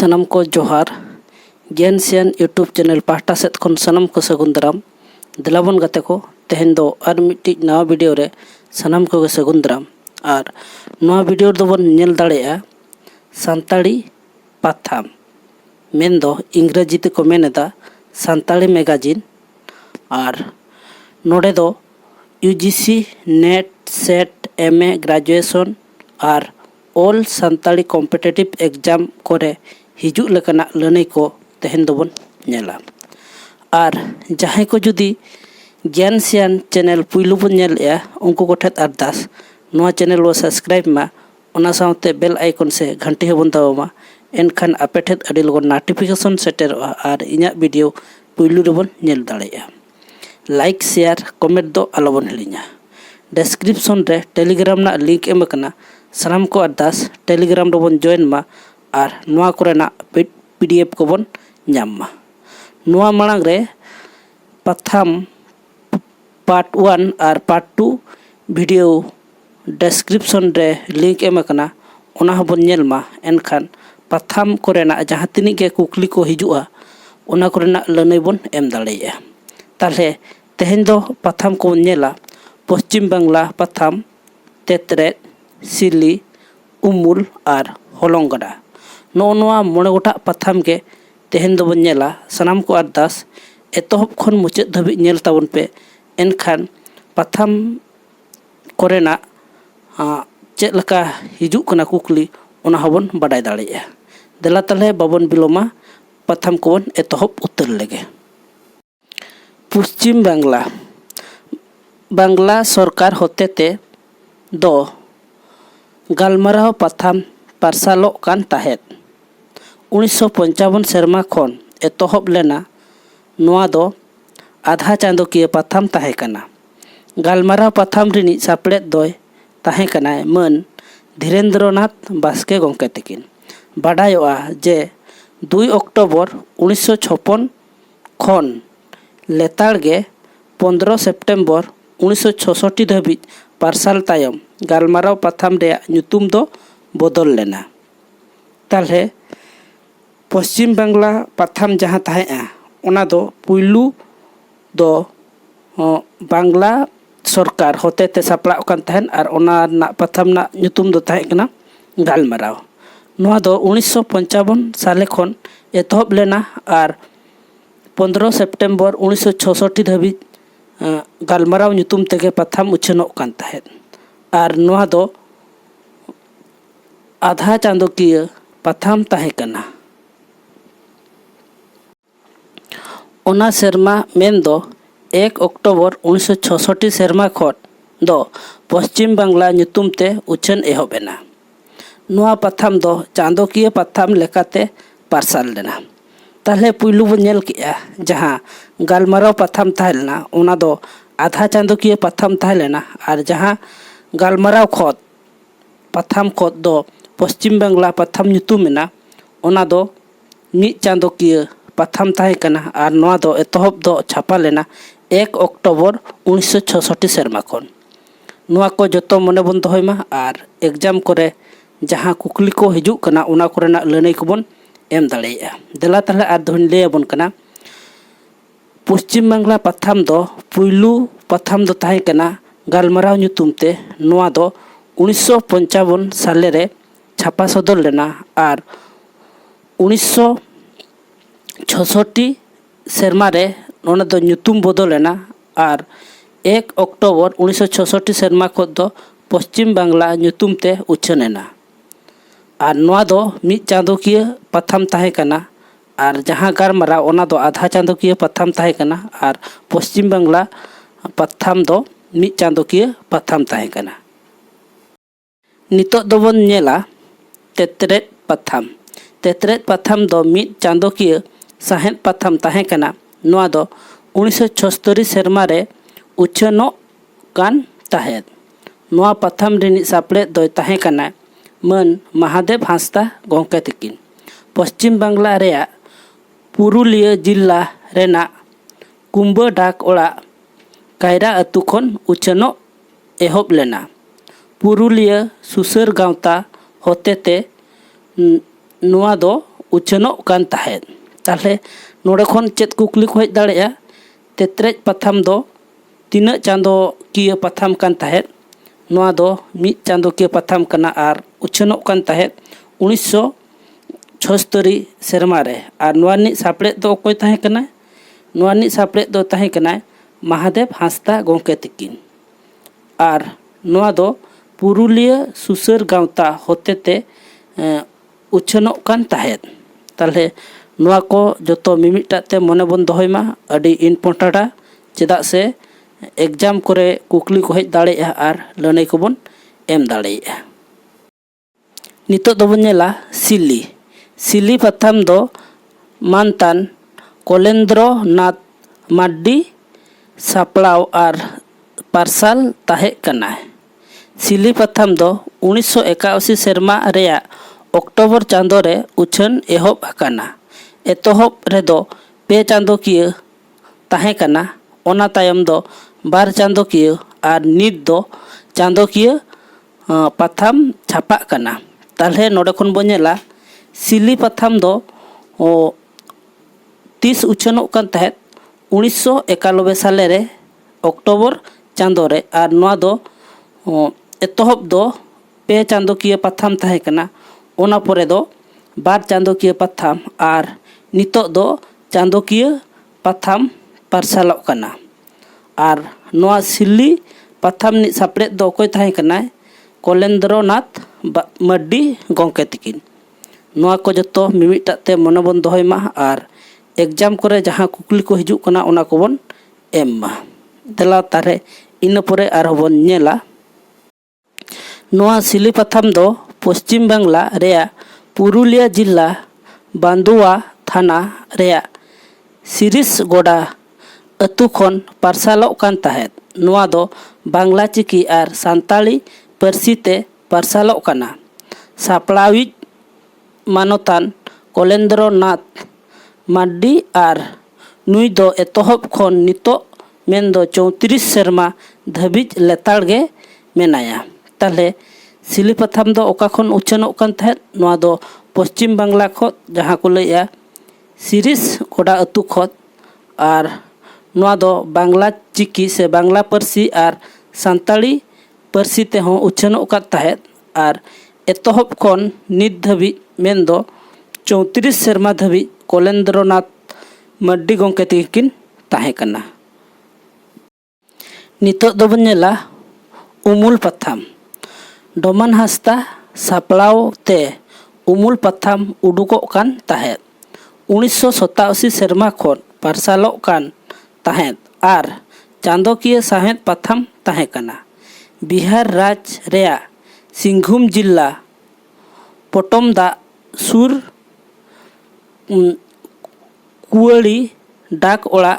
सनम को जोहार ज्ञानसियान YouTube channel पाहटा set खन सनम को सगुन दाराम दिलाबन गाते को तेहेन दो और मिट्टी नवा वीडियो रे सनम को सगुन दाराम और नवा वीडियो दो बन नेल दाड़ेया सान्ताड़ी पाथाम मेन दो इंग्रेजी ते को मेनेदा सान्ताड़ी मैगजीन और नोडे दो UGC net set MA graduation और ऑल सान्ताड़ी कॉम्पिटिटिव एग्जाम कोरे हिजू लेकना लनई को तेहेन दोबन नेला और जहां को जुदी ज्ञानसियान चैनल पुइलु बन नेलया उनको कोठेत अरदास नोआ चैनल वो सब्सक्राइब मा ओना साउते बेल आइकन से घंटी हबन दावमा एनखान अपेठेत अडी लगन नोटिफिकेशन सेटेरवा और इना वीडियो पुइलु रेबन नेल दाड़ेया लाइक शेयर कमेंट दो आलोबन हिलिङा डिस्क्रिप्शन रे टेलीग्राम ना लिंक एम कना सनम को अरदास टेलीग्राम रेबन जॉइन मा और नोआ कोरेना पीडीएफ को बन नाम मा नोआ मांग रे पाथाम पार्ट 1 और पार्ट 2 वीडियो डिस्क्रिप्शन रे लिंक एम कना ओना हबन नेल मा एनखान पाथाम कोरेना जहां तिनी के कुकली को हिजुआ ओना कोरेना लनई बन एम दाड़ेया ताले तेहेन दो पाथाम को नेला पश्चिम बांग्ला पाथाम तेतरेत सिली उमुल और हलंगड़ा नोआ मोड़े गोटा पाथाम के तेहेन दो बन नेला सनाम को अरदास एतहब खन मुचाद धाबी नेल ताबन पे एनखान पाथाम कोरेना चेद लका हिजू कना कुकली ओना हबन बाडाय दाड़ेया देला ताले बाबन बिलोमा पाथाम को बन एतहब उतर लेगे पश्चिम बांग्ला बांग्ला सरकार होतेते दो गालमाराव पाथाम पारसालो कान ताहेत 1955 सेरमा खन एतहब लेना नोआ दो आधा चांदोकिया पाथाम ताहे कना गालमाराव पाथाम रिनी सापड़ेत दोय ताहे कनाय मन धीरेन्द्रनाथ बास्के गंके तकिन बाडायोआ जे 2 अक्टोबर 1956 खन लेताड़गे 15 सेप्टेम्बर 1966 धाबी पारसाल तायम गालमाराव पाथाम रे ᱧᱩᱛᱩᱢ दो बदल लेना ताले पश्चिम बांग्ला पाथाम जहाँ ताहेआ ओना दो पुइलू दो बांग्ला सरकार होते ते सापड़ा कान ताहेन और ओना ना पाथाम ना ᱧᱩᱛᱩᱢ दो ताहे कना गालमाराव नोआ दो 1955 साले खन एतहब लेना और 15 सेप्टेम्बर 1966 धाबी गालमाराव ᱧᱩᱛᱩᱢ तेगे पाथाम उछनोक कान ताहेन और नोआ दो आधा चांदोकिया पाथाम ताहे कना ओना सेरमा मेन दो 1 अक्टोबर 1966 सेरमा खन दो पश्चिम बांग्ला ᱧᱩᱛᱩᱢ ते उछन एहबेना नोआ पाथाम दो चांदोकिया पाथाम लेकाते पारसाल लेना ताले पुइलू बन नेल किया जहां गालमाराव पाथाम ताहेलना ओना दो आधा चांदोकिया पाथाम ताहेलेना और जहां गालमाराव खत पाथाम खत दो पश्चिम बांग्ला पाथाम ᱧᱩᱛᱩᱢᱮᱱᱟ ओना दो मी चांदोकिया पाथाम ताहे कना और नोआ दो एतहब दो छापा लेना 1 अक्टोबर 1966 सेरमा खन नोआ को जतो मने बन दोहयमा और एग्जाम करे जहां कुकली को हिजू कना ओना कोरेना लनई को बन एम दाड़ेया देला ताले आर दोहन लेबन कना पश्चिम बांग्ला पाथाम दो पुइलू पाथाम दो ताहे कना गालमाराव ᱧᱩᱛᱩᱢ ते नोआ दो 1955 साले रे छापा सदर लेना और 1966 सेरमा रे ओना दो ᱧᱩᱛᱩᱢ बदल लेना और 1 अक्टोबर 1966 सेरमा को दो पश्चिम बांग्ला ᱧᱩᱛᱩᱢ ते उछनेना और नोआ दो मी चांदोकिया पाथाम ताहे कना और जहां गालमाराव ओना दो आधा चांदोकिया पाथाम ताहे कना और पश्चिम बांग्ला पाथाम दो मी चांदोकिया पाथाम ताहे कना नितो दोबन नेला तेतरेत पाथाम दो मी चांदोकिया साहेत पाथाम ताहे कना नोआ दो 1976 सेरमा रे उछनो कान ताहेत नोआ पाथाम रिनी सापड़े दो ताहे कना मन महादेव हांसदा गंके तकिन पश्चिम बांग्ला रेया पुरुलिया जिला रेना कुंबा डाक ओड़ा कायरा अतु खन उछनो एहब लेना पुरुलिया सुसर गांवता होतेते नोआ दो उछानोग कान ताहेद। ताहले नोडे खन चेद कुकली को हेज दाड़ेया तेतरेज पाथाम दो तीना चांदो किया पाथाम कान ताहेद। नोआ दो मिद चांदो किया पाथाम कना आर उछानोग कान ताहेद 1976 सेरमा रे। आर नोआ नि सापड़े दो अकोय ताहे कना नोआ नि सापड़े दो ताहे कना महादेव हांसदा गोंके तिकिन। आर नोआ दो पुरुलिया सुसर गांवता होतेते उछानोग कान ताहेद। ताहले नोआ को जतो मिमिटा ते मने बन दोहयमा अडी इम्पोर्टेंटा चेदा से एग्जाम करे कुकली को हेज दाड़ेया आर लड़ाई को बन एम दाड़ेया। नितो दो बन नेला सिली। सिली पाथाम दो मानतान कलेन्द्र नाथ मार्डी सापड़ाव आर पार्सल ताहे कना। सिली पाथाम दो 1981 सेरमा रेया अक्टोबर चांदो रे उछान एहब आकाना। एतोहब रेदो 2 चांदो किया ताहे कना। ओना तायम दो 2 चांदो किया आर नित दो चांदो किया पाथाम छापा कना। ताहले नोडे खन बन नेला सिली पाथाम दो 30 उछानोग कान ताहेद 1991 साले रे अक्टोबर चांदो रे। आर नोआ दो एतोहब दो 2 चांदो किया पाथाम ताहे कना। ओना परे दो 2 चांदो किया पाथाम आर नितो दो चांदो किया पाथाम पार्सलोग कना। आर नोआ सिली पाथाम नि सापड़े दो अकोय ताहे कना कलेन्द्र नाथ मार्डी गोंके तिकिन। नोआ को जतो मिमिटा ते मने बन दोहयमा आर एग्जाम करे जहां कुकली को हिजुग कना ओना को बन एममा। देला तारे इन परे आर बन नेला नोआ सिली पाथाम दो पश्चिम बांग्ला रेया पुरुलिया जिला बांदुआ थाना रेया सिरिस गोड़ा अतु खन पार्सलोग कान ताहेद। नोआ दो बांग्ला चिकी आर सान्ताली पारसी ते पार्सलोग काना। सापड़ाविज मानोतान कलेन्द्र नाथ मार्डी आर नुई दो एतोहब खन नितो मेन दो 34 सेरमा धाबिज लेताड़ गे मेनाया। ताहले सिली पाथाम दो ओका खन उछानोग कान ताहेद नोआ दो पश्चिम बांग्ला खो जहां को लैया सिरिस गोड़ा अतु खत आर नोआ दो बांग्ला चिकी से बांग्ला पारसी आर सान्ताली पारसी ते हों उछानोग कान ताहेद। आर एतोहब खन नित धाबिज मेन दो 34 सेरमा धाबिज कलेन्द्र नाथ मार्डी गोंके तिकिन ताहे कना। नितो दो बन नेला उमुल पाथाम। डोमान हांसदा सापड़ाव ते उमुल पाथाम उडुकोग कान ताहेद 1987 सेरमा खन पार्सलोग कान ताहेद आर चांदो किया साहेद पाथाम ताहे कना। बिहार राज रेया सिंहभूम जिला पटमदा सुर कुआड़ी डाक ओड़ा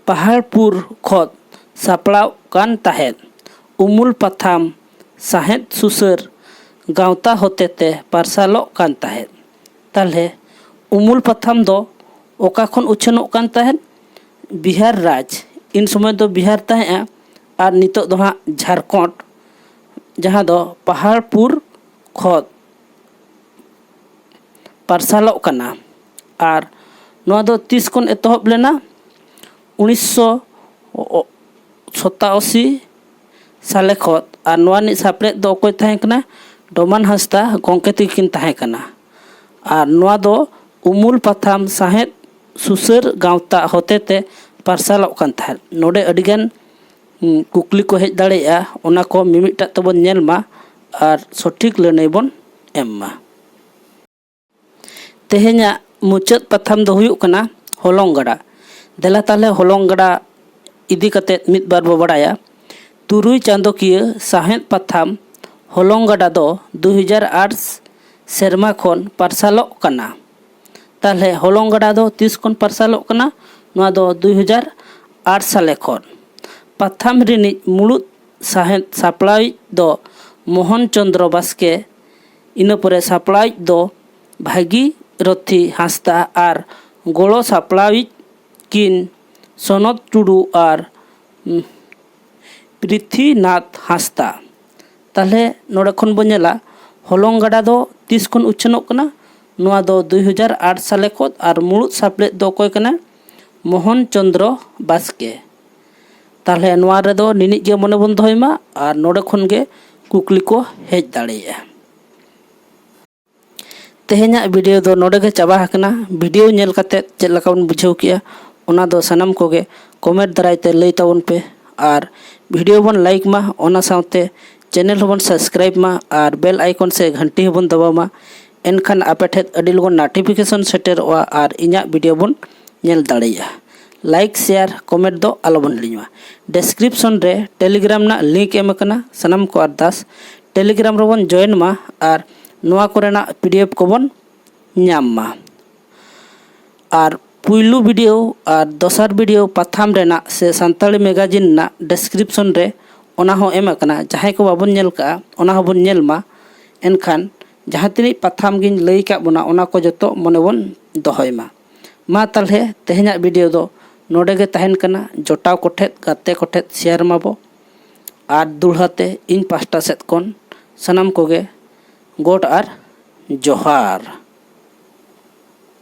पहाड़पुर खत सापड़ाव कान ताहेद। उमुल पाथाम साहेद सुसर गांवता होतेते पार्सलोग कान ताहेद। ताहले उमुल पाथाम दो ओका खन उछानोग कान ताहेद बिहार राज। इन समय दो बिहार ताहेआ आर नितो दो हां झारखंड जहां दो पहाड़पुर खत पार्सलोग कना। आर नोआ दो 30 खन एतोहब लेना 1987 साले खत आर नोआ नि सापड़े दो अकोय ताहे कना डोमान हांसदा गोंके तिकिन ताहे कना। आर नोआ दो उमुल पाथाम साहेद सुसर गांवता होतेते पार्सलोग कान ताहेद। नोडे अडिगान कुकली को हेज दाड़ेया ओना को मिमिटा तबन नेलमा आर सठिक लड़ाई बन एममा। तेहेन्या मुचाद पाथाम दो हुयुग कना हलंग गड़ा। देला ताहले हलंग गड़ा इदी कते मिद बार बो बड़ाया 3 चांदो किया साहेद पाथाम हलंग गड़ा दो 2008 सेरमा खन पार्सलोग कना। ताहले हलंग गड़ा दो 30 खन पार्सलोग कना नोआ दो 2008 साले खन। पाथाम रिनिज मुलुद साहेद सापड़ाविज दो मोहन चंद्र बास्के इन परे सापड़ाविज दो भागी रथी हांसदा आर गोड़ो सापड़ाविज किन सनद टुडू आर पृथ्वीनाथ हांसदा। ताहले नोडे खन बन नेला हलंग गड़ा दो 30 खन उछानोग कना ᱱᱚᱣᱟ ᱫᱚ 2008 ᱥᱟᱞᱮ ᱠᱷᱚᱱ ᱟᱨ ᱢᱩᱲᱩᱫ ᱥᱟᱯᱲᱮᱫ ᱫᱚ ᱚᱠᱚᱭ ᱠᱟᱱᱟ? ᱢᱳᱦᱚᱱ ᱪᱚᱱᱫᱨᱚ ᱵᱟᱥᱠᱮ। ᱛᱟᱦᱚᱞᱮ ᱱᱚᱣᱟ ᱨᱮᱫᱚ ᱱᱤᱱᱤᱡ ᱜᱮ ᱢᱚᱱᱮ ᱵᱚᱱ ᱫᱚᱦᱚᱭ ᱢᱟ ᱟᱨ ᱱᱚᱰᱮ ᱠᱷᱚᱱ ᱜᱮ ᱠᱩᱠᱞᱤ ᱠᱚ ᱦᱮᱡ ᱫᱟᱲᱮᱭᱟᱜᱼᱟ। ᱛᱮᱦᱮᱧᱟᱜ ᱵᱷᱤᱰᱤᱭᱳ ᱫᱚ ᱱᱚᱰᱮ ᱜᱮ ᱪᱟᱵᱟ ᱟᱠᱟᱱᱟ। ᱵᱷᱤᱰᱤᱭᱳ ᱧᱮᱞ ᱠᱟᱛᱮᱫ ᱪᱮᱫ ᱞᱮᱠᱟ ᱵᱚᱱ ᱵᱩᱡᱷᱟᱹᱣ ᱠᱮᱜᱼᱟ ᱚᱱᱟ ᱫᱚ ᱥᱟᱱᱟᱢ ᱠᱚᱜᱮ ᱠᱚᱢᱮᱱᱴ ᱫᱟᱨᱟᱭ ᱛᱮ ᱞᱟᱹᱭ ᱛᱟᱵᱚᱱ ᱯᱮ ᱟᱨ ᱵᱷᱤᱰᱤᱭᱳ ᱵᱚᱱ ᱞᱟᱭᱤᱠ ᱢᱟ, ᱚᱱᱟ ᱥᱟᱶᱛᱮ ᱪᱮᱱᱮᱞ ᱦᱚᱸᱵᱚन ᱥᱟᱵᱥᱠᱨᱟइब ᱢᱟ ᱟᱨ बेल आइकन से घंटी हबन दबामा। एनखान आपे ठेद अडी लगन नोटिफिकेशन सेटेरोआ और इᱧᱟᱜ वीडियो बन नेल दाड़ेया। लाइक शेयर कमेंट दो आलोबन हिड़िᱧमा। डिस्क्रिप्शन रे टेलीग्राम ना लिंक एम कना सनम को अरदास टेलीग्राम रे बन जॉइन मा और नोआ कोरेना पीडीएफ को बन ᱧᱟᱢ मा। और पुइलू वीडियो और दोसर वीडियो पाथाम रेना से सान्ताली मैगजीन ना डिस्क्रिप्शन रे ओना हो एम कना, जहां को बाबन नेल का ओना हो बन नेल मा। एनखान जहां तिनी पाथाम गिन लई का बना ओना को जतो मने बन दोहय मा तालहे तेहेना वीडियो दो नोडे गे तहन कना। जोटाव कोठेत गाते कोठेत शेयर माबो और दुढ़ाते इन पास्टा सेत कोन सनम कोगे गोड और जोहार।